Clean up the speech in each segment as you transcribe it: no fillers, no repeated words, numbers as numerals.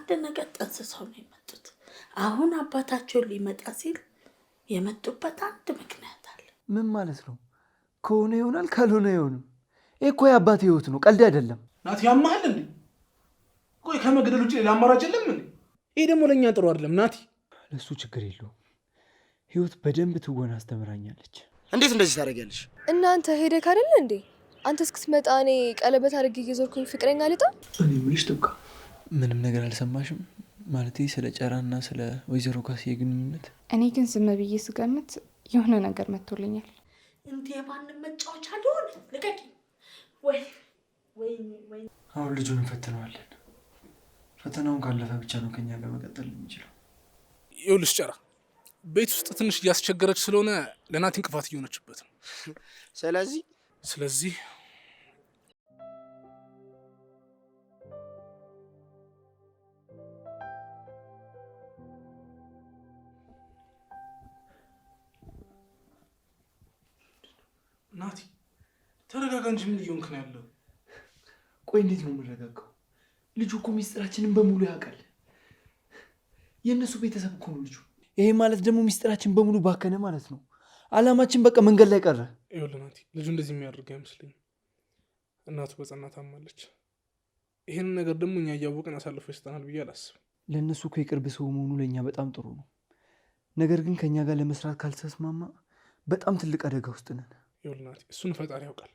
አንድ ነገር ጠንስሰው ነው የመጡት። አሁን አባታቸውን ሊመጣ ሲል የመጡበት አንድ ምክንያት አለ። ምን ማለት ነው? ከሆነ ይሆናል፣ ካልሆነ አይሆንም። ይሄ እኮ የአባቴ ህይወት ነው፣ ቀልድ አይደለም። ናቲ ያማሃል እንዴ? ቆይ ከመግደል ውጭ ሌላ አማራጭ የለም እንዴ? ይሄ ደግሞ ለእኛ ጥሩ አይደለም ናቲ። ለሱ ችግር የለውም። ህይወት በደንብ ትወና አስተምራኛለች። እንዴት እንደዚህ ታደርጊያለሽ? እናንተ ሄደክ አይደል እንዴ? አንተ እስክትመጣ እኔ ቀለበት አድርጌ እየዞርኩኝ ፍቅረኛ ልጣ። እኔ ምንሽ ጥብቃ ምንም ነገር አልሰማሽም? ማለቴ ስለ ጨራና ስለ ወይዘሮ ካስዬ ግንኙነት። እኔ ግን ዝም ብዬ ስገምት የሆነ ነገር መጥቶልኛል። እንዴ ማንም መጫወቻ አልሆነ። ልቀቂ። ወይ አሁን ልጁን እንፈትነዋለን። ፈተናውን ካለፈ ብቻ ነው ከኛ ጋር መቀጠል የሚችለው። ይኸውልሽ ጨራ ቤት ውስጥ ትንሽ እያስቸገረች ስለሆነ ለናቲ እንቅፋት እየሆነችበት ነው። ስለዚህ ናቲ ተረጋጋ እንጂ ምን እየሆንክ ነው ያለው? ቆይ እንዴት ነው የምረጋጋው? ልጁ እኮ ሚስጥራችንን በሙሉ ያውቃል። የእነሱ ቤተሰብ እኮ ነው ልጁ። ይሄ ማለት ደግሞ ሚስጥራችን በሙሉ ባከነ ማለት ነው። አላማችን በቃ መንገድ ላይ ቀረ። ይኸውልህ ናቲ ልጁ እንደዚህ የሚያደርግ አይመስለኝም። እናቱ በጸና ታማለች። ይሄንን ነገር ደግሞ እኛ እያወቅን አሳልፎ ይሰጠናል ብዬ አላስብም። ለእነሱ እኮ የቅርብ ሰው መሆኑ ለእኛ በጣም ጥሩ ነው። ነገር ግን ከእኛ ጋር ለመስራት ካልተስማማ በጣም ትልቅ አደጋ ውስጥ ነን። ይኸውልህ ናቲ እሱን ፈጣሪ ያውቃል።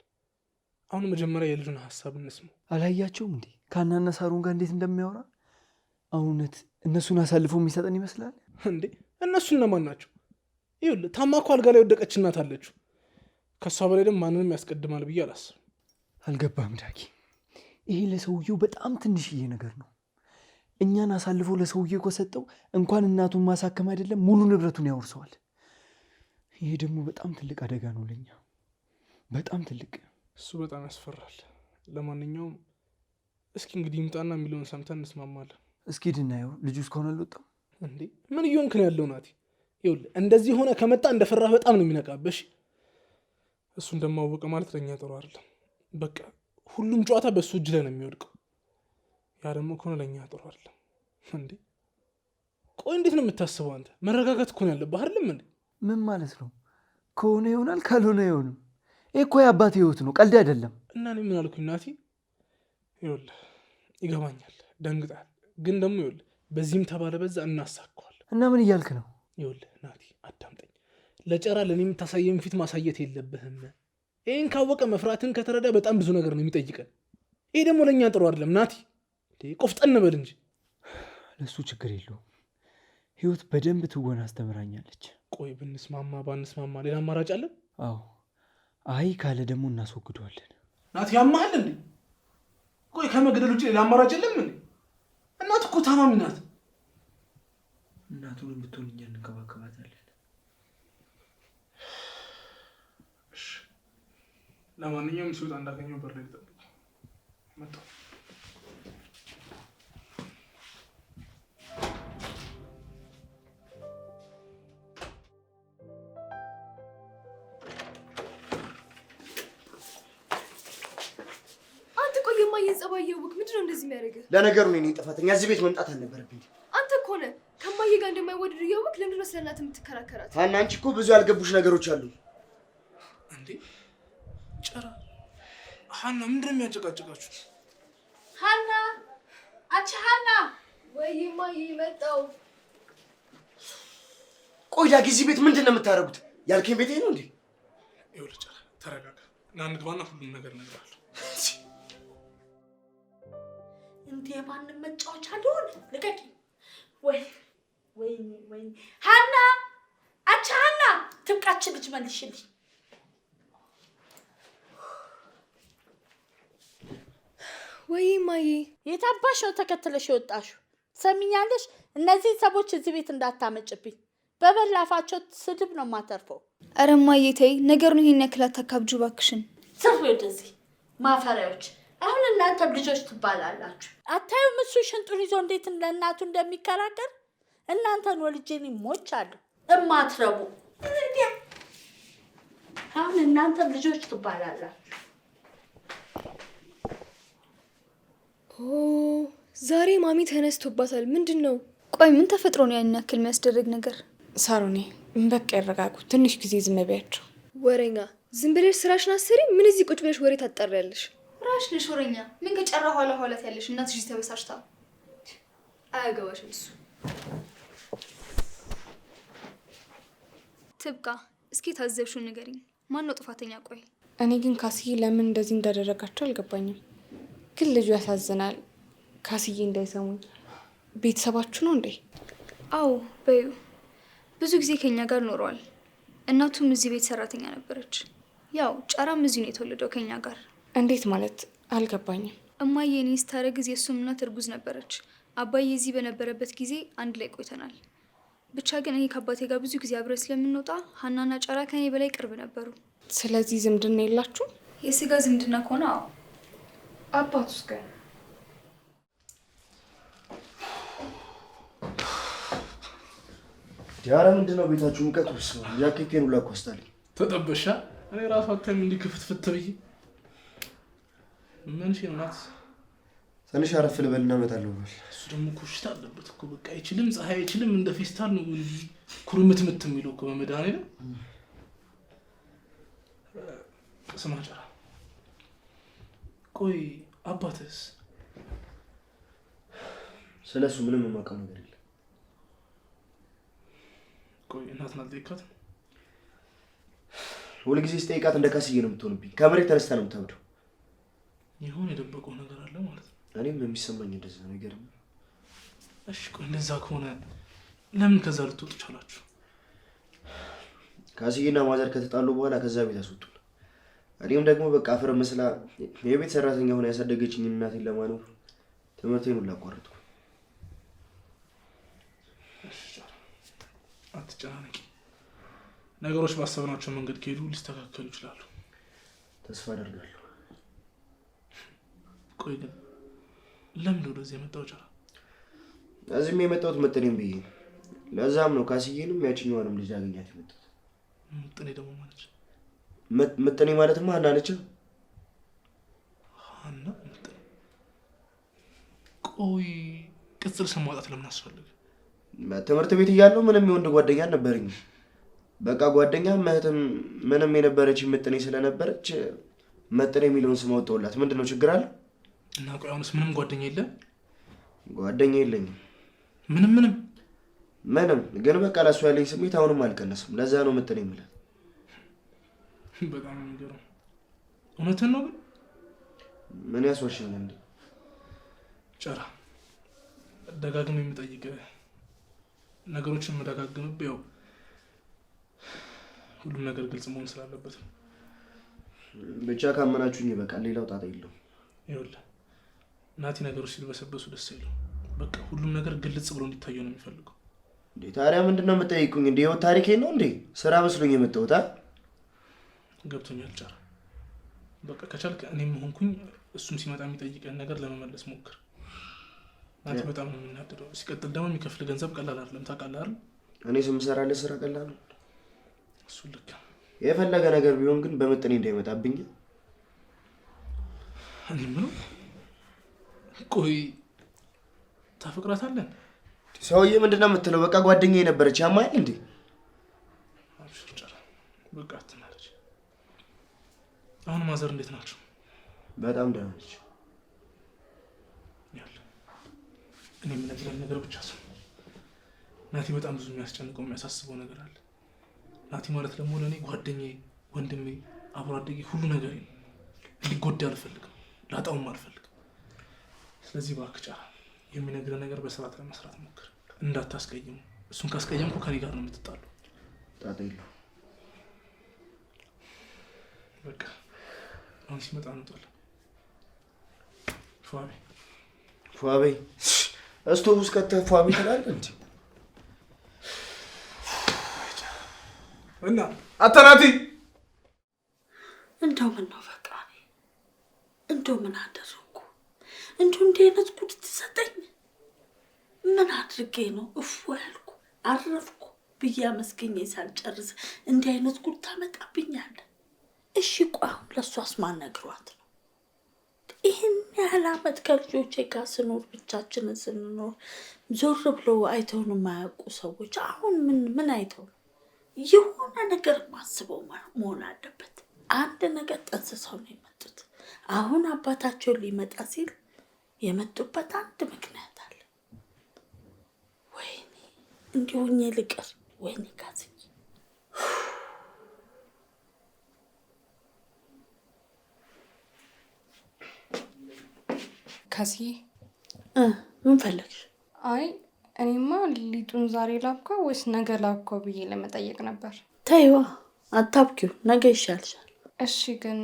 አሁን መጀመሪያ የልጁን ሀሳብ እንስማው። አላያቸውም እንዴ ከአናና ሳሩን ጋር እንዴት እንደሚያወራ? እውነት እነሱን አሳልፎ የሚሰጠን ይመስላል እንዴ? እነሱ እነማን ናቸው? ይኸውልህ ታማ እኮ አልጋ ላይ ወደቀች እናት አለችው። ከእሷ በላይ ደግሞ ማንንም ያስቀድማል ብዬ አላስብም። አልገባም ዳጊ። ይሄ ለሰውየው በጣም ትንሽዬ ነገር ነው። እኛን አሳልፎ ለሰውየው ከሰጠው እንኳን እናቱን ማሳከም አይደለም ሙሉ ንብረቱን ያወርሰዋል። ይሄ ደግሞ በጣም ትልቅ አደጋ ነው ለኛ፣ በጣም ትልቅ። እሱ በጣም ያስፈራል። ለማንኛውም እስኪ እንግዲህ ይምጣና የሚለውን ሰምተን እንስማማለን። እስኪ ድናየው። ልጁ እስካሁን አልወጣም እንዴ? ምን እየሆንክ ነው ያለው ናቲ? ይኸውልህ እንደዚህ ሆነ ከመጣ እንደፈራህ በጣም ነው የሚነቃበሽ። እሱ እንደማወቀ ማለት ለእኛ ጥሩ አይደለም። በቃ ሁሉም ጨዋታ በእሱ እጅ ላይ ነው የሚወድቀው። ያ ደግሞ ከሆነ ለእኛ ጥሩ አይደለም። እንዴ ቆይ እንዴት ነው የምታስበው አንተ? መረጋጋት እኮ ነው ያለብህ አይደለም እንዴ? ምን ማለት ነው? ከሆነ ይሆናል፣ ካልሆነ አይሆንም። ይሄ እኮ የአባቴ ህይወት ነው፣ ቀልድ አይደለም። እና እኔ ምን አልኩኝ ናቲ? ይኸውልህ ይገባኛል፣ ደንግጣል። ግን ደግሞ ይኸውልህ በዚህም ተባለ በዛ እናሳካዋል። እና ምን እያልክ ነው? ይኸውልህ ናቲ አዳምጠኝ። ለጨራ ለእኔ የምታሳየን ፊት ማሳየት የለብህም። ይህን ካወቀ መፍራትን ከተረዳ በጣም ብዙ ነገር ነው የሚጠይቀን። ይሄ ደግሞ ለእኛ ጥሩ አይደለም ናቲ። ቆፍጠን በል እንጂ። ለእሱ ችግር የለውም። ህይወት በደንብ ትወና አስተምራኛለች። ቆይ ብንስማማ ባንስማማ ሌላ አማራጭ አለን? አዎ አይ ካለ ደግሞ እናስወግደዋለን። ናቲ ያማሃል እንዴ? ቆይ ከመግደል ውጭ ሌላ አማራጭ የለም እንዴ? እናት እኮ ታማሚ ናት። እናቱን ብትሆን እኛ እንከባከባታለን። ለማንኛውም ሲወጣ እንዳገኘው በር ላይ ልጠብቅ። መጣሁ። ጸባየው ወክ ምንድነው እንደዚህ የሚያደርገው? ለነገሩ እኔ ነኝ ጥፋተኛ። እዚህ ቤት መምጣት አልነበረብኝ። አንተ እኮ ነህ ከማዬ ጋር እንደማይወደድ እያወቅህ ለምንድነው ስለናት የምትከራከራት? ሀና አንቺ እኮ ብዙ ያልገቡሽ ነገሮች አሉ። እንዴ ጨራ ሀና ምንድነው የሚያጨቃጭቃችሁ? ሀና አንቺ ሀና። ወይ ማዬ መጣው። ቆይ ዳጊ እዚህ ቤት ምንድነው የምታደርጉት? ያልከኝ ቤቴ ነው እንዴ? ይኸውልህ ጨራ ተረጋጋ። ና እንግባና ሁሉም ነገር እነግርሃለሁ። እንዴ ማንም መጫወቻ አልሆነ። ልቀቂ። ወይ ሀና አንቺ ሀና ትብቃች ልጅ መልሽልኝ። ወይ ማዬ የታባሽ ነው ተከትለሽ የወጣሽው? ሰሚኛለሽ? እነዚህ ሰዎች እዚህ ቤት እንዳታመጭብኝ። በበላፋቸው ስድብ ነው የማተርፈው። ኧረ ማዬ ተይ ነገሩን ይሄን ያክል አታካብጁ እባክሽን። ስሩ ወደዚህ ማፈሪያዎች። አሁን እናንተም ልጆች ትባላላችሁ። አታዩም እሱ ሽንጡን ይዞ እንዴት ለእናቱ እንደሚከራከር? እናንተን ወልጄን ሞቻለሁ እማትረቡ። አሁን እናንተም ልጆች ትባላላችሁ። ዛሬ ማሚ ተነስቶባታል። ምንድነው? ቆይ ምን ተፈጥሮ ነው ያን ያክል የሚያስደርግ ነገር? ሳሮኔ በቃ ያረጋጉ። ትንሽ ጊዜ ዝም በያቸው። ወሬኛ ዝም ብለሽ ስራሽን አሰሪ። ምን እዚህ ቁጭ ብለሽ ወሬ ታጣሪያለሽ? ራሽ ነሽ ወሬኛ። ምን ከጨራ ኋላ ኋላት ያለሽ እናትሽ ተበሳሽታ። አያገባሽም እሱ። ትብቃ። እስኪ ታዘብሽው ንገሪኝ። ማን ነው ጥፋተኛ? ቆይ እኔ ግን ካስዬ ለምን እንደዚህ እንዳደረጋቸው አልገባኝም። ግን ልጁ ያሳዝናል። ካስዬ እንዳይሰሙኝ። ቤተሰባችሁ ነው እንዴ? አዎ በዩ ብዙ ጊዜ ከኛ ጋር ኖረዋል። እናቱም እዚህ ቤት ሰራተኛ ነበረች። ያው ጨራም እዚህ ነው የተወለደው ከኛ ጋር። እንዴት ማለት? አልገባኝም። እማዬ እኔ ስታረግዝ የእሱም እናት እርጉዝ ነበረች። አባዬ እዚህ በነበረበት ጊዜ አንድ ላይ ቆይተናል። ብቻ ግን እኔ ከአባቴ ጋር ብዙ ጊዜ አብረን ስለምንወጣ ሀናና ጨራ ከኔ በላይ ቅርብ ነበሩ። ስለዚህ ዝምድና የላችሁ? የስጋ ዝምድና ከሆነ አዎ። አባቱስ ግን? ዲያራ ምንድነው ቤታችሁ ሙቀት ውስጥ ነው? ጃኬቴን ሁላ ኮስታለኝ። ተጠበሻ? እኔ ራሱ አታይም እንዲህ ክፍትፍት ብዬ ምን ሲናት ትንሽ አረፍ ልበልና እመጣለሁ ብሏል። እሱ ደግሞ ኮሽታ አለበት እኮ በቃ አይችልም። ፀሐይ አይችልም። እንደ ፌስታል ነው ኩርምትምት የሚለው እኮ በመድኃኒዓለም። ስማ ጨራ፣ ቆይ አባትስ? ስለሱ ምንም የማውቀው ነገር የለም። ቆይ እናትን አልጠይቃትም? ሁልጊዜ ስጠይቃት እንደ ካስዬ ነው የምትሆንብኝ። ከመሬት ተነስታ ነው የምታብደው። ይሁን የደበቀው ነገር አለ ማለት ነው። እኔም የሚሰማኝ እንደዛ ነገር ነው። እሺ ቆይ እንደዛ ከሆነ ለምን ከዛ ልትወጡ ቻላችሁ? ካስዬና ማዘር ከተጣሉ በኋላ ከዛ ቤት አስወጡን። እኔም ደግሞ በቃ አፈር መስላ የቤት ሰራተኛ ሆና ያሳደገችኝ እናቴን ለማኖር ትምህርቴን ሁላ አቋረጥኩ። አትጨናነቂ። ነገሮች ባሰብናቸው መንገድ ከሄዱ ሊስተካከሉ ይችላሉ። ተስፋ አደርጋለሁ። ቆይ ግን ለምን ወደዚህ የመጣው ጨራ? እዚህም የመጣሁት መጠኔም ብዬ ነው። ለዛም ነው ካስዬንም ያችኛዋንም ልጅ አገኛት የመጣሁት። መጠኔ ደግሞ ማለች? መጠኔ ማለትማ ሀና ነች። ሀና መጠኔ? ቆይ ቅጽል ስም ማውጣት ለምን አስፈልግ? ትምህርት ቤት እያለሁ ምንም የወንድ ጓደኛ አልነበረኝም። በቃ ጓደኛ እህትም ምንም የነበረች መጠኔ ስለነበረች መጠኔ የሚለውን ስም አወጣሁላት። ምንድነው ችግር አለ? እና ቆይ አሁንስ ምንም ጓደኛ የለም? ጓደኛ የለኝም። ምንም ግን በቃ ለእሷ ያለኝ ስሜት አሁንም አልቀነስም። ለዛ ነው መጠኔ የምልህ። በጣም የሚገርም። እውነትን ነው ግን? ምን ያስወርሽኝ እንዴ? ጨራ ደጋግም የምጠይቅህ ነገሮችን መደጋግምብህ ያው ሁሉም ነገር ግልጽ መሆን ስላለበት ነው። ብቻ ካመናችሁኝ ይበቃል። ሌላው ጣጣ የለውም። ይኸውልህ ናቲ ነገሮች ሲልበሰበሱ ደስ አይለው። በቃ ሁሉም ነገር ግልጽ ብሎ እንዲታየው ነው የሚፈልገው። እንዴ ታዲያ ምንድነው የምጠይቁኝ? እንዴ ይኸው ታሪኬ ነው እንዴ? ስራ መስሎኝ የመጣሁት። ገብቶኛል ጨራ። በቃ ከቻልክ እኔም ሆንኩኝ እሱም ሲመጣ የሚጠይቀን ነገር ለመመለስ ሞክር። ናቲ በጣም ነው የሚናደደው። ሲቀጥል ደግሞ የሚከፍል ገንዘብ ቀላል አይደለም ታውቃለህ አይደል? እኔ ስምሰራለህ ስራ ቀላል ነው። እሱ ልክ የፈለገ ነገር ቢሆን ግን በመጠኔ እንዳይመጣብኝ። እኔ ምነው ቆይ ታፈቅራታለህ? ሰውዬ ምንድነው የምትለው? በቃ ጓደኛዬ ነበረች። ያማል እንዴ? አብሽር ጨራ፣ በቃ አትናደድ። አሁን ማዘር እንዴት ናቸው? በጣም ደህና ነች። እኔ የምነግርህ ነገር ብቻ ሰው ናቲ በጣም ብዙ የሚያስጨንቀው የሚያሳስበው ነገር አለ። ናቲ ማለት ደግሞ ለእኔ ጓደኛዬ፣ ወንድሜ፣ አብሮ አደጌ ሁሉ ነገር ነው። ሊጎዳ አልፈልግም፣ ላጣውም አልፈልግም። ስለዚህ እባክህ ጨራ የሚነግርህ ነገር በስርዓት ለመስራት ሞክር፣ እንዳታስቀይሙ። እሱን ካስቀየምኩ ከኔ ጋር ነው የምትጣለው። ጣጣ የለውም። በቃ አሁን ሲመጣ እንወጣለን። ፏቤ እስቶብ ውስጥ ከተህ ፏቤ ትላለህ እንዴ? እና አተናቲ እንደው ምን ነው በቃ እንደው ምን አደረኩ? እንደው እንዲህ አይነት ጉድ ትሰጠኝ? ምን አድርጌ ነው እፉ ያልኩ አረፍኩ ብዬ አመስገኜ ሳልጨርስ እንዲህ አይነት ጉድ ታመጣብኛለህ? እሺ ቆይ አሁን ለእሷስ ማን ነግሯት ነው? ይህን ያህል ዓመት ከልጆቼ ጋር ስኖር ብቻችንን ስንኖር ዞር ብለው አይተውን የማያውቁ ሰዎች አሁን ምን አይተው የሆነ ነገር ማስበው መሆን አለበት። አንድ ነገር ጠንስሰው ነው የመጡት። አሁን አባታቸውን ሊመጣ ሲል የመጡበት አንድ ምክንያት አለ። ወይኔ እንዲሆኜ ልቅር። ወይኔ ካስዬ ካስዬ ምን ፈለግሽ? አይ እኔማ ሊጡን ዛሬ ላብካው ወይስ ነገ ላብካው ብዬ ለመጠየቅ ነበር። ተይዋ አታብኪው፣ ነገ ይሻልሻል። እሺ ግን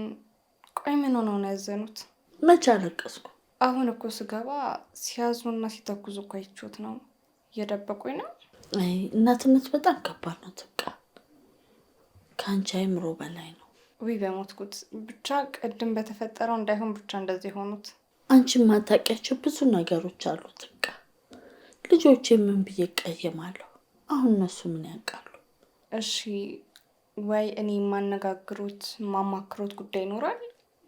ቆይ ምን ሆነው ነው ያዘኑት? መቼ አለቀስኩ? አሁን እኮ ስገባ ሲያዝኑና ሲተኩዙ እኮ አይቼዎት ነው። እየደበቁኝ ነው። አይ እናትነት በጣም ከባድ ነው። ትብቃ፣ ከአንቺ አይምሮ በላይ ነው። ውይ በሞትኩት። ብቻ ቅድም በተፈጠረው እንዳይሆን ብቻ እንደዚህ ሆኑት። አንቺ ማታውቂያቸው ብዙ ነገሮች አሉ። ትብቃ፣ ልጆቼ ምን ብዬ እቀየማለሁ? አሁን እነሱ ምን ያውቃሉ? እሺ ወይ እኔ የማነጋግሩት ማማክሮት ጉዳይ ይኖራል?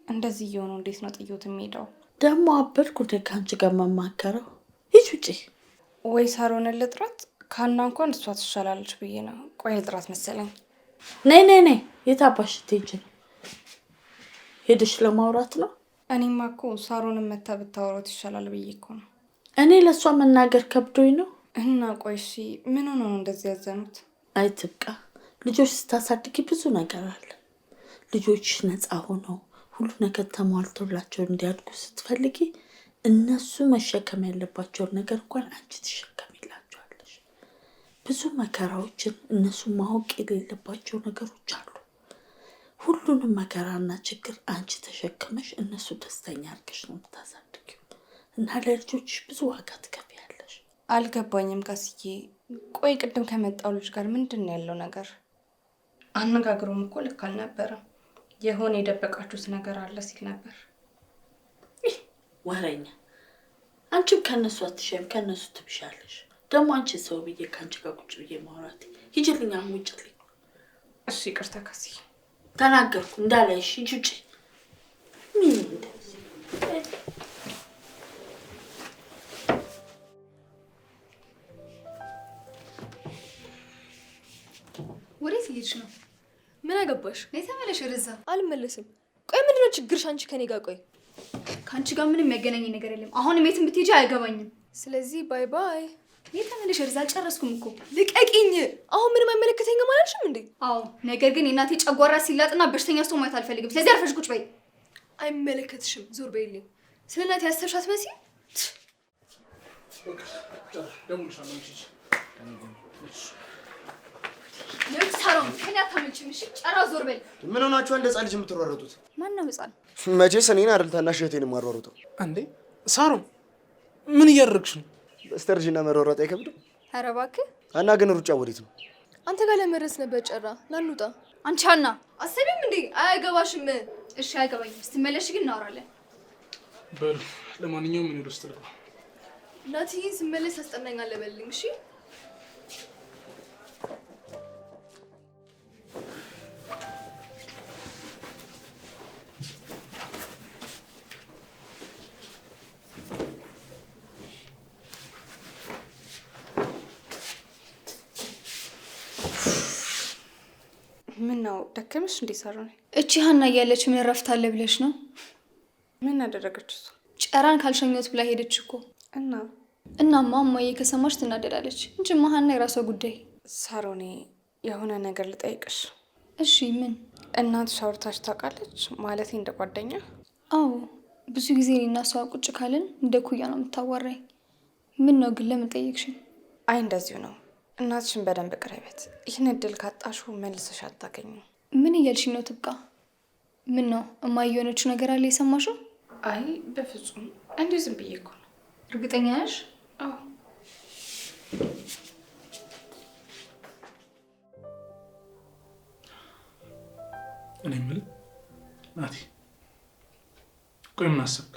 እንደዚህ እየሆኑ እንዴት ነው ጥዮት የሚሄደው? ደግሞ አበድኩ እንደ ከአንቺ ጋር መማከረው። ሂጅ ውጪ። ወይ ሳሮንን ልጥራት? ካና እንኳን እሷ ትሻላለች ብዬ ነው። ቆይ ልጥራት መሰለኝ። ነይ የት አባሽ ትሄጂ ነው? ሄደሽ ለማውራት ነው? እኔማ እኮ ሳሮንን መታ ብታወራት ይሻላል ብዬ እኮ ነው። እኔ ለእሷ መናገር ከብዶኝ ነው። እና ቆይ እሺ ምን ሆኖ ነው እንደዚህ ያዘኑት? አይ ትብቃ፣ ልጆች ስታሳድጊ ብዙ ነገር አለ። ልጆች ነፃ ሆነው ሁሉ ነገር ተሟልቶላቸው እንዲያድጉ ስትፈልጊ እነሱ መሸከም ያለባቸውን ነገር እንኳን አንቺ ትሸከሚላቸዋለሽ። ብዙ መከራዎችን እነሱ ማወቅ የሌለባቸው ነገሮች አሉ። ሁሉንም መከራና ችግር አንቺ ተሸክመሽ እነሱ ደስተኛ አድርገሽ ነው የምታሳድጊው እና ለልጆችሽ ብዙ ዋጋ ትከፍያለሽ። አልገባኝም ካስዬ። ቆይ ቅድም ከመጣው ልጅ ጋር ምንድን ነው ያለው ነገር? አነጋግሮም እኮ ልክ አልነበረም። የሆነ የደበቃችሁት ነገር አለ ሲል ነበር። ወሬኛ፣ አንቺም ከነሱ አትሻይም፣ ከነሱ ትብሻለሽ። ደግሞ አንቺ ሰው ብዬ ከአንቺ ጋር ቁጭ ብዬ ማውራት ሂጅልኛ፣ ውጭልኝ። እሺ ይቅርታ ካስዬ። ተናገርኩ እንዳላይሽ ሂጂ ውጪ። ምን እንደዚህ ወዴት ልጅ ነው? ምን አገባሽ? ነይ ተመለሽ ወደዛ። አልመለስም። ቆይ ምንድነው ችግርሽ አንቺ ከኔ ጋር? ቆይ ከአንቺ ጋር ምንም የሚያገናኝ ነገር የለም። አሁንም የትም ብትሄጂ አይገባኝም። ስለዚህ ባይ ባይ። ነይ ተመለሽ ወደዛ። አልጨረስኩም እኮ። ልቀቂኝ። አሁን ምንም አይመለከተኝም አላልሽም እንዴ? አዎ፣ ነገር ግን የእናቴ ጨጓራ ሲላጥና በሽተኛ ሰው ማየት አልፈልግም። ስለዚህ አርፈሽ ቁጭ በይ። አይመለከትሽም። ዞር በይልኝ። ስለ እናቴ ያሰብሻት መሲ። ለምን ሳሮን ከኔ አታመልጭም? እሺ ጨራ ዞር በል። ምን ሆናችሁ እንደ ህፃን ልጅ የምትሯሯጡት? ማን ነው ህፃን? መቼስ እኔን አይደል ታናሽ እህቴን የማሯሩጠው። አንዴ ሳሮን ምን እያደረግሽ ነው? በስተርጅና መሯሯጥ አይከብድም? ኧረ እባክህ። እና ግን ሩጫ ወዴት ነው? አንተ ጋር ለመድረስ ነበር። ጨራ ናኑጣ። አንቺ ሀና አሰቢም እንዴ? አያገባሽም። እሺ አይገባኝም። ስትመለሽ ግን እናወራለን። በሉ ለማንኛውም ምን ውስጥ ልግባ። ናቲ ስመለስ አስጠናኛለህ በልኝ። እሺ ምን ነው ደከመሽ እንዴ ሳሮን? እቺ ሀና እያለች ምን እረፍት አለ ብለሽ ነው? ምን አደረገች እሱ? ጨራን ካልሸኘሁት ብላ ሄደች እኮ። እናማ እማዬ ከሰማች ትናደዳለች እንጂ ሀና የራሷ ጉዳይ። ሳሮኔ የሆነ ነገር ልጠይቅሽ። እሺ ምን? እናትሽ አውርታች ታውቃለች? ማለቴ እንደ ጓደኛ? አዎ ብዙ ጊዜ እኔና እሷ ቁጭ ካልን እንደ ኩያ ነው የምታዋራኝ። ምን ነው ግን ለምን ጠየቅሽኝ? አይ እንደዚሁ ነው። እናትሽን በደንብ ቅረበት። ይህን እድል ካጣሽው መልሰሽ አታገኙ። ምን እያልሽኝ ነው ትብቃ? ምን ነው እማዬ የሆነችው ነገር አለ የሰማሽው? አይ በፍጹም እንዲሁ ዝም ብዬ እኮ ነው። እርግጠኛ ነሽ? አዎ። እኔ የምልህ ናቲ፣ ቆይ ምን አሰብክ?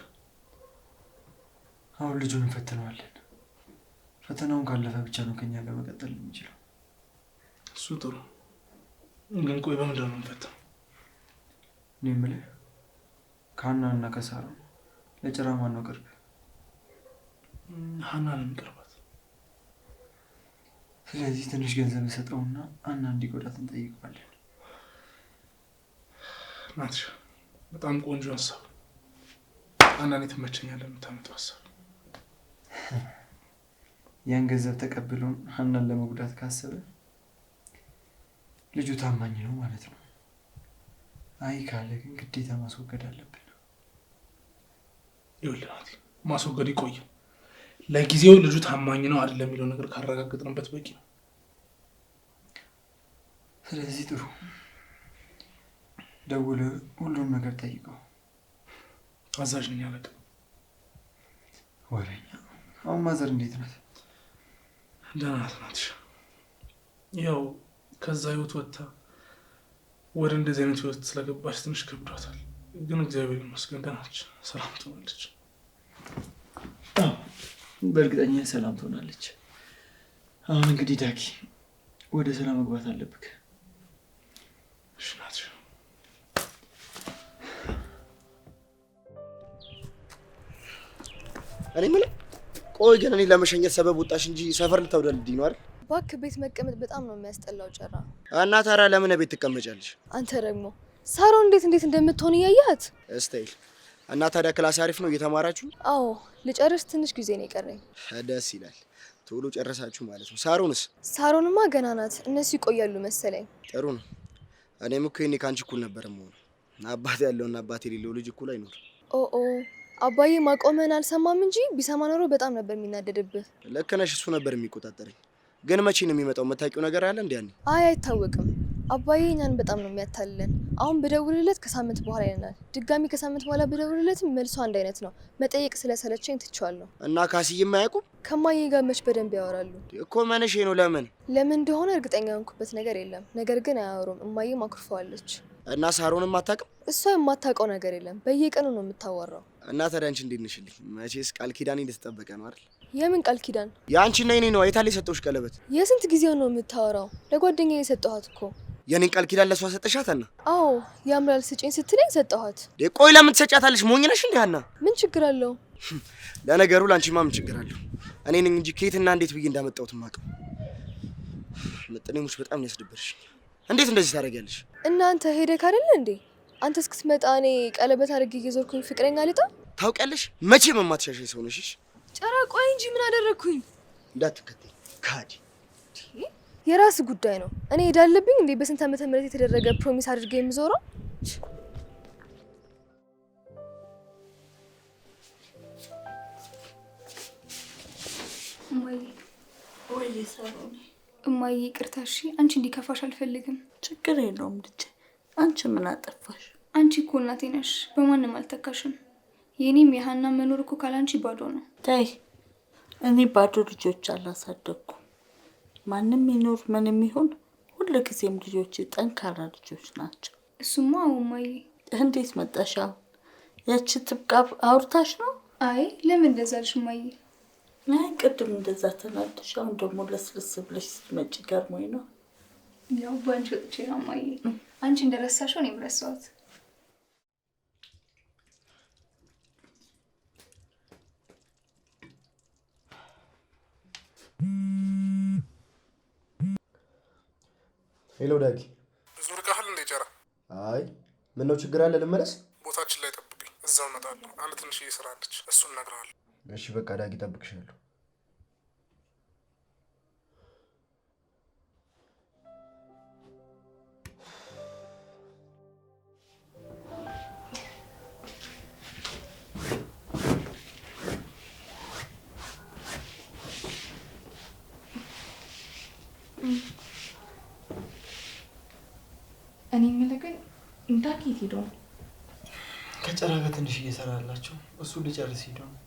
አሁን ልጁን እንፈትነዋለን። ፈተናውን ካለፈ ብቻ ነው ከኛ ጋር መቀጠል የሚችለው። እሱ ጥሩ ግን ቆይ በምንድን ነው የምንፈተነው? እኔ የምልህ ከሀና እና ከሳሮን ለጭራ ማን ነው ቅርብ? ሀናን እንቅርባት። ስለዚህ ትንሽ ገንዘብ ሰጠውና ሀና እንዲጎዳት እንጠይቀዋለን። ናትሻ በጣም ቆንጆ ሀሳብ። ሀናን ትመቸኛለህ የምታመጣው ሀሳብ። ያን ገንዘብ ተቀብሎን ሀናን ለመጉዳት ካሰበ ልጁ ታማኝ ነው ማለት ነው። አይ ካለ ግን ግዴታ ማስወገድ አለብን። ይኸውልህ ናቲ፣ ማስወገድ ይቆይ። ለጊዜው ልጁ ታማኝ ነው አይደለም የሚለው ነገር ካረጋገጥንበት በቂ ነው። ስለዚህ ጥሩ፣ ደውለህ ሁሉም ነገር ጠይቀው። አዛዥ ነኝ አለቃ። ወሬኛ። አሁን ማዘር እንዴት ናት? ደህና ናት ናትሻ። ያው ከዛ ህይወት ወጥታ ወደ እንደዚህ አይነት ህይወት ስለገባች ትንሽ ከብዷታል፣ ግን እግዚአብሔር ይመስገን ደህና ነች፣ ሰላም ትሆናለች። በእርግጠኛ ሰላም ትሆናለች። አሁን እንግዲህ ዳጊ ወደ ሰላም መግባት አለብክ። እሺ ናትሻ። እኔ ምን ቆይ ግን እኔ ለመሸኘት ሰበብ ወጣሽ እንጂ ሰፈር ልታውደልድኝ ነው አይደል? እባክህ ቤት መቀመጥ በጣም ነው የሚያስጠላው ጭራ። እና ታዲያ ለምን ቤት ትቀመጫለሽ? አንተ ደግሞ ሳሮን እንዴት እንደምትሆን እያያት እስታይል። እና ታዲያ ክላስ አሪፍ ነው እየተማራችሁ? አዎ ልጨርስ ትንሽ ጊዜ ነው የቀረኝ። ደስ ይላል። ቶሎ ጨረሳችሁ ማለት ነው። ሳሮንስ? ሳሮንማ ገና ናት። እነሱ ይቆያሉ መሰለኝ። ጥሩ ነው። እኔም እኮ እኔ ካንቺ እኩል ነበር የምሆነው። አባት ያለውና አባት የሌለው ልጅ እኩል አይኖርም። ኦ አባዬ ማቆምህን አልሰማም እንጂ ቢሰማ ኖሮ በጣም ነበር የሚናደድብህ። ልክ ነሽ። እሱ ነበር የሚቆጣጠረኝ። ግን መቼ ነው የሚመጣው? የምታውቂው ነገር አለ እንዴ? ያኔ አይ አይታወቅም። አባዬ እኛን በጣም ነው የሚያታልለን። አሁን ብደውልለት ከሳምንት በኋላ ይለናል። ድጋሚ ከሳምንት በኋላ ብደውልለትም መልሶ አንድ አይነት ነው። መጠየቅ ስለሰለቸኝ ትቼዋለሁ። እና ካስዬም አያውቁም? ከማዬ ጋር መች በደንብ ያወራሉ እኮ። መነሽ ነው። ለምን እንደሆነ እርግጠኛ የሆንኩበት ነገር የለም። ነገር ግን አያወሩም። እማዬም አኩርፈዋለች። እና ሳሮንም አታውቅም? እሷ የማታውቀው ነገር የለም። በየቀኑ ነው የምታወራው። እና ታዲያ አንቺ እንዴት ነሽልኝ? መቼስ ቃል ኪዳኔ እንደተጠበቀ ነው አይደል? የምን ቃል ኪዳን? የአንቺና የኔ ነው። የታለ የሰጠሁሽ ቀለበት? የስንት ጊዜው ነው የምታወራው? ለጓደኛዬ የሰጠኋት እኮ። የኔን ቃል ኪዳን ለሷ ሰጠሻት? እና አዎ ያምራል ስጪኝ ስትለኝ ሰጠኋት። ቆይ ለምን ትሰጫታለሽ? ሞኝ ነሽ እንዴ ሀና? ምን ችግር አለው? ለነገሩ ላንቺማ ምን ችግር አለው? እኔ ነኝ እንጂ ከየትና እንዴት ብዬ እንዳመጣሁት ማቀው። መጥኔሙሽ በጣም ነው ያስደበርሽ። እንዴት እንደዚህ ታደርጊያለሽ? እናንተ ሄደክ አይደል እንዴ? አንተ እስክትመጣ እኔ ቀለበት አድርጌ እየዞርኩኝ ፍቅረኛ ልጣ። ታውቂያለሽ፣ መቼም የማትሻሻይ ሰው ነሽ። ጨራ ቆይ እንጂ ምን አደረግኩኝ? እንዳትከተይ ካዲ። የራስ ጉዳይ ነው። እኔ ሄዳለብኝ እንዴ? በስንት ዓመተ ምህረት የተደረገ ፕሮሚስ አድርጌ የምዞረው? እማዬ ወይ ሳሮን፣ እማዬ ይቅርታ እሺ። አንቺ እንዲከፋሽ አልፈልግም። ችግር የለውም ልጄ። አንቺ ምን አጠፋሽ? አንቺ እኮ እናቴ ነሽ፣ በማንም አልተካሽም። የኔም የሀና መኖር እኮ ካላንቺ ባዶ ነው። ተይ፣ እኔ ባዶ ልጆች አላሳደኩም። ማንም ይኖር ምንም ይሁን ሁልጊዜም ልጆች ጠንካራ ልጆች ናቸው። እሱማ አዎ እማዬ። እንዴት መጣሽ? አሁን ያቺ ትብቃ አውርታሽ ነው? አይ ለምን እንደዛ አልሽ እማዬ? አይ ቅድም እንደዛ ተናደሽ፣ አሁን ደግሞ ለስልስ ብለሽ ስትመጪ ገርሞኝ ነው። ያው ባንቺ ወጥቼ ነው እማዬ። አንቺ እንደረሳሽው እኔም ረሳሁት። ሄሎ ዳጊ። ብዙ ርቀሃል እንዴ ጨራ? አይ ምን ነው ችግር አለ? ልመለስ? ቦታችን ላይ ጠብቀኝ፣ እዛው እመጣለሁ። አንድ ትንሽ ስራ አለች፣ እሱን እነግርሃለሁ። እሺ በቃ ዳጊ፣ እጠብቅሻለሁ። እኔ የምልህ ግን እንዳኬት ሄዶ ነው? ከጨራ ጋር ትንሽ እየሰራላቸው እሱ ልጨርስ ሄዶ ነው።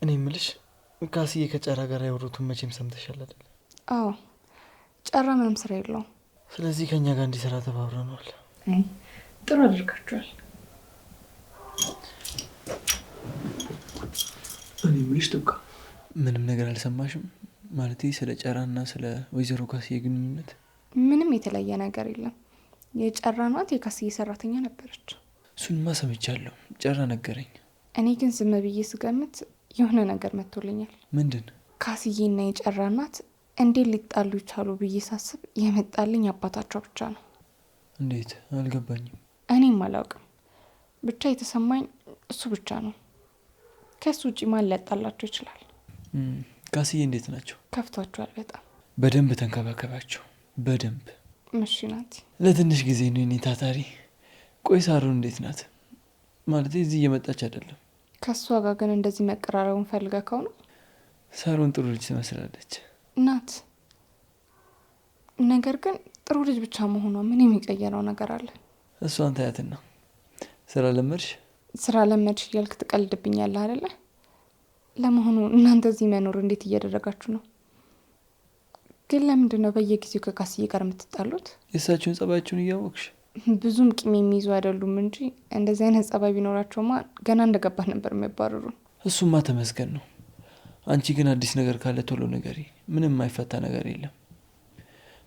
እኔ የምልሽ ካስዬ ከጨራ ጋር ያወሩትን መቼም ሰምተሻል አይደል? አዎ ጨራ ምንም ስራ የለውም። ስለዚህ ከኛ ጋር እንዲሰራ ተባብረናል። ጥሩ አድርጋችኋል። እኔ የምልሽ ጥብቃ ምንም ነገር አልሰማሽም? ማለቴ ስለ ጨራና ስለ ወይዘሮ ካስዬ ግንኙነት ምንም የተለየ ነገር የለም። የጨራ ናት የካስዬ ሰራተኛ ነበረች። እሱንማ ሰምቻለሁ። ጨራ ነገረኝ። እኔ ግን ዝም ብዬ ስገምት የሆነ ነገር መጥቶልኛል። ምንድን? ካስዬና የጨራ እናት እንዴት ሊጣሉ ይቻሉ ብዬ ሳስብ የመጣልኝ አባታቸው ብቻ ነው። እንዴት? አልገባኝም። እኔም አላውቅም። ብቻ የተሰማኝ እሱ ብቻ ነው። ከሱ ውጭ ማን ሊያጣላቸው ይችላል? ካስዬ እንዴት ናቸው? ከፍቷቸዋል በጣም። በደንብ ተንከባከባቸው፣ በደንብ። እሺ ናቲ። ለትንሽ ጊዜ ነው የኔ ታታሪ። ቆይ ሳሩን እንዴት ናት? ማለት እዚህ እየመጣች አይደለም? ከእሷ ጋር ግን እንደዚህ መቀራረቡን ፈልገ ከሆነ ሳሩን ጥሩ ልጅ ትመስላለች ናት። ነገር ግን ጥሩ ልጅ ብቻ መሆኗ ምን የሚቀየረው ነገር አለ? እሷን ታያትና ስራ ለመድሽ እያልክ ትቀልድብኛለህ አይደለ? ለመሆኑ እናንተ እዚህ መኖር እንዴት እያደረጋችሁ ነው? ግን ለምንድን ነው በየጊዜው ከካስዬ ጋር የምትጣሉት? የእሳቸውን ጸባያቸውን እያወቅሽ። ብዙም ቂም የሚይዙ አይደሉም እንጂ እንደዚህ አይነት ጸባይ ቢኖራቸውማ ገና እንደገባህ ነበር የሚያባርሩን። እሱማ ተመስገን ነው። አንቺ ግን አዲስ ነገር ካለ ቶሎ ንገሪ። ምንም የማይፈታ ነገር የለም።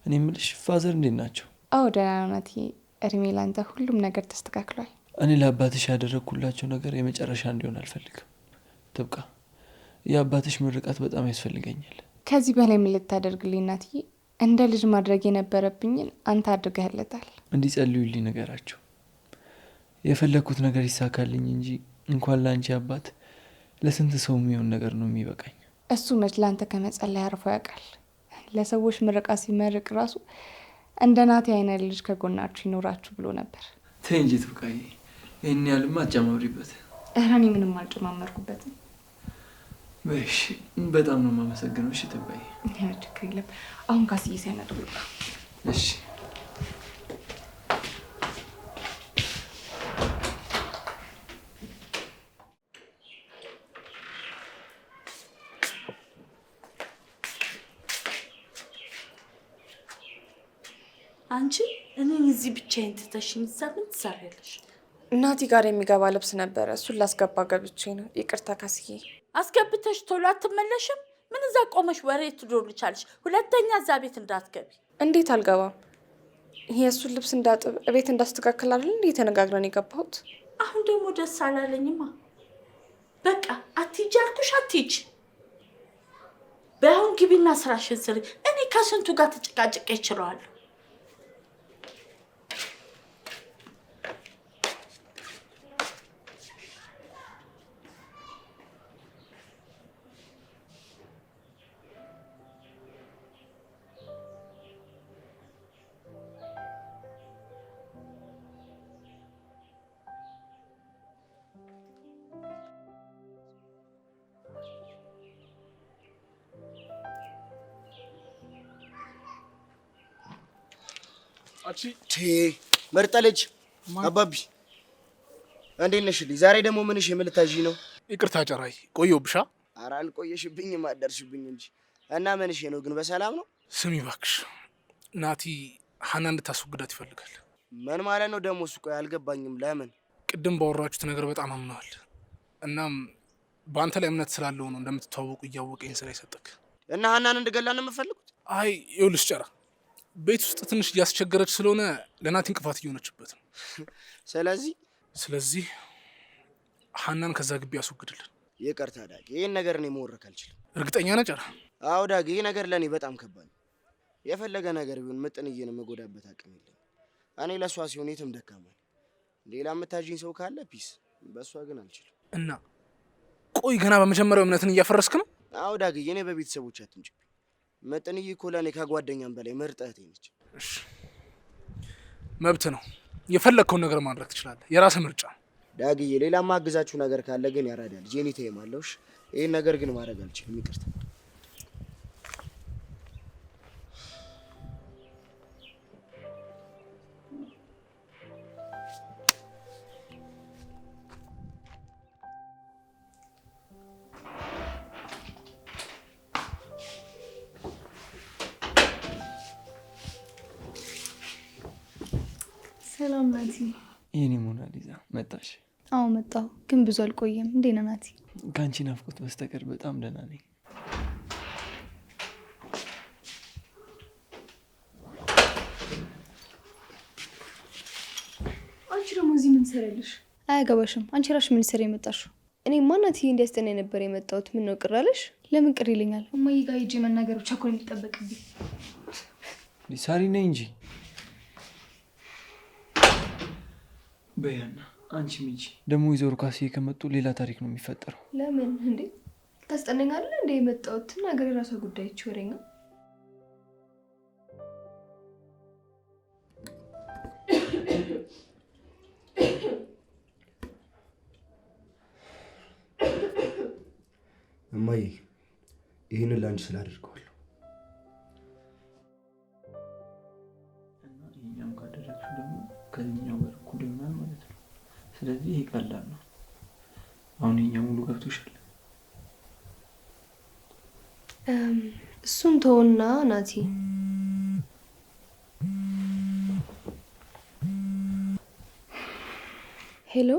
እኔ የምልሽ ፋዘር እንዴት ናቸው? አዎ ደህና ናት። እድሜ ላንተ፣ ሁሉም ነገር ተስተካክሏል። እኔ ለአባትሽ ያደረግኩላቸው ነገር የመጨረሻ እንዲሆን አልፈልግም። ትብቃ። የአባትሽ ምርቃት በጣም ያስፈልገኛል። ከዚህ በላይ ምን ልታደርግልኝ ናትዬ? እንደ ልጅ ማድረግ የነበረብኝን አንተ አድርገህለታል። እንዲጸልዩልኝ ነገራቸው። የፈለግኩት ነገር ይሳካልኝ እንጂ እንኳን ለአንቺ አባት ለስንት ሰው የሚሆን ነገር ነው የሚበቃኝ። እሱ መች ለአንተ ከመጸለይ አርፎ ያውቃል? ለሰዎች ምርቃት ሲመርቅ ራሱ እንደ ናቲ አይነት ልጅ ከጎናችሁ ይኖራችሁ ብሎ ነበር። ተይ እንጂ ትብቃዬ፣ ይህን ያህልማ አጨማምሪበት። እረ እኔ ምንም አልጨማመርኩበትም። እሺ፣ በጣም ነው የማመሰግነው። እሺ ትባዬ። ችግር የለም። አሁን ካስዬ ሳይመጡ ልውጣ። እሺ። አንቺ እኔን እዚህ ብቻዬን ትተሽኝ እዛ ምን ትሰሪያለሽ? እናቲ ጋር የሚገባ ልብስ ነበረ፣ እሱን ላስገባ ገብቼ ነው። ይቅርታ ካስዬ። አስገብተሽ ቶሎ አትመለሽም? ምን እዛ ቆመሽ ወሬ ትዶልቻለሽ? ሁለተኛ እዛ ቤት እንዳትገቢ። እንዴት አልገባም? የእሱን ልብስ እንዳጥብ ቤት እንዳስተካከል አይደል እንዴ ተነጋግረን የገባሁት? አሁን ደግሞ ደስ አላለኝማ። በቃ አትሂጂ አልኩሽ፣ አትሂጂ። በአሁን ግቢና ስራሽን ስሪ። እኔ ከስንቱ ጋር ተጨቃጭቄ እችለዋለሁ። ምርጥ ልጅ አባቢ እንዴት ነሽልኝ? ዛሬ ደግሞ ምንሽ የምልታዥ ነው? ይቅርታ ጨራይ ቆየሁብሻ። ኧረ አልቆየሽብኝም፣ አደርሽብኝ እንጂ። እና ምንሽ ነው ግን? በሰላም ነው? ስሚ እባክሽ፣ ናቲ ሀና እንድታስወግዳት ይፈልጋል። ምን ማለት ነው ደግሞ እሱ? ቆይ አልገባኝም። ለምን? ቅድም ባወራችሁት ነገር በጣም አምነዋል። እናም በአንተ ላይ እምነት ስላለው ነው እንደምትተዋወቁ እያወቀኝ ስራ ይሰጠክ። እና ሀናን እንድገላ ነው የምፈልጉት? አይ ይኸውልሽ ጨራ፣ ቤት ውስጥ ትንሽ እያስቸገረች ስለሆነ ለናቲ እንቅፋት እየሆነችበት ነው። ስለዚህ ሀናን ከዛ ግቢ ያስወግድልን። ይቅርታ ዳጊ፣ ይህን ነገር እኔ መወረክ አልችልም። እርግጠኛ ነህ ጨራ? አዎ ዳጊ፣ ይህ ነገር ለእኔ በጣም ከባድ ነው። የፈለገ ነገር ቢሆን ምጥንዬን የምጎዳበት አቅም የለኝም። እኔ ለእሷ ሲሆን የትም ደካማ ነኝ። ሌላ የምታዥኝ ሰው ካለ ፒስ፣ በእሷ ግን አልችልም። እና ቆይ ገና በመጀመሪያው እምነትን እያፈረስክ ነው? አዎ ዳጊ፣ እኔ በቤተሰቦች አትንጭብኝ። ምጥንዬ እኮ ለእኔ ከጓደኛም በላይ ምርጥ እህቴ ነች። እሺ መብት ነው። የፈለግከውን ነገር ማድረግ ትችላለህ። የራስህ ምርጫ ዳግዬ። ሌላ ማግዛችሁ ነገር ካለ ግን ያራዳል። ጄኒ ተይማለሽ። ይሄን ነገር ግን ማድረግ አልችልም። ይቅርታ። ሰላም ናቲ። የኔ ሞናሊዛ መጣሽ? አዎ መጣሁ፣ ግን ብዙ አልቆየም። እንዴት ነህ ናቲ? ከአንቺ ናፍቆት በስተቀር በጣም ደህና ነኝ። አንቺ ደግሞ እዚህ ምን ትሰሪያለሽ? አያገባሽም። አንቺ ራስሽ ምን ልትሰሪ የመጣሽው? እኔ ማናት እንዲያስጠናኝ ነበር የመጣሁት። ምን ነው ቅር አለሽ? ለምን ቅር ይለኛል? እማዬ ጋር ሂጅ መናገር ብቻ እኮ ነው የሚጠበቅብኝ። ሳሪ ነኝ እንጂ በያና አንቺ ሚጂ ደግሞ ወይዘሮ ካስዬ ከመጡ ሌላ ታሪክ ነው የሚፈጠረው። ለምን እንዴ? ታስጠናኝ አይደል እንዴ የመጣሁት? ተናገር፣ የራሷ ጉዳይ ወሬኛ። እማዬ ይህንን ለአንቺ ስላደርገዋለሁ እና ይሄኛው ካደረግሽው ደግሞ ከዚህኛው ጋር እኩል ይሆናል ማለት ነው። ስለዚህ ይሄ ቀላል ነው። አሁን ይሄኛው ሙሉ ገብቶሻል። እሱን ተውና ናቲ፣ ሄሎ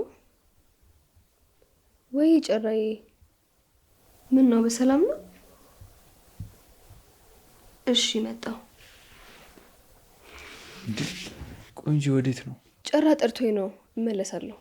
ወይ ጨራዬ፣ ምን ነው በሰላም ነው? እሺ መጣሁ። ቆንጆ ወዴት ነው? ጨራ ጠርቶኝ ነው፣ እመለሳለሁ።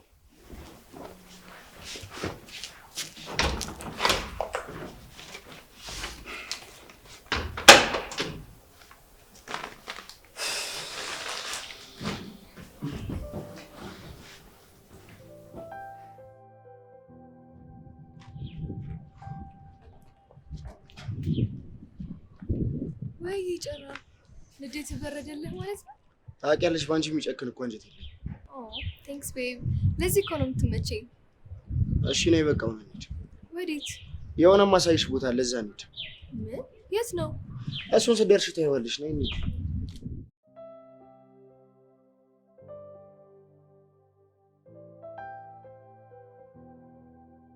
ወይ ጨራ፣ ንዴት በረደልህ ማለት ነው? ታውቂያለሽ፣ በአንቺ የሚጨክን እኮ አንጀት የለም። ቴንክስ ቤብ፣ ለዚህ እኮ ነው የምትመቸኝ። እሺ ነይ፣ በቃ ነው እንሂድ። ወዴት? የሆነ ማሳይሽ ቦታ ለዛ እንሂድ። ምን? የት ነው? እሱን ስደርሽ ታይዋለሽ። ነይ እንሂድ።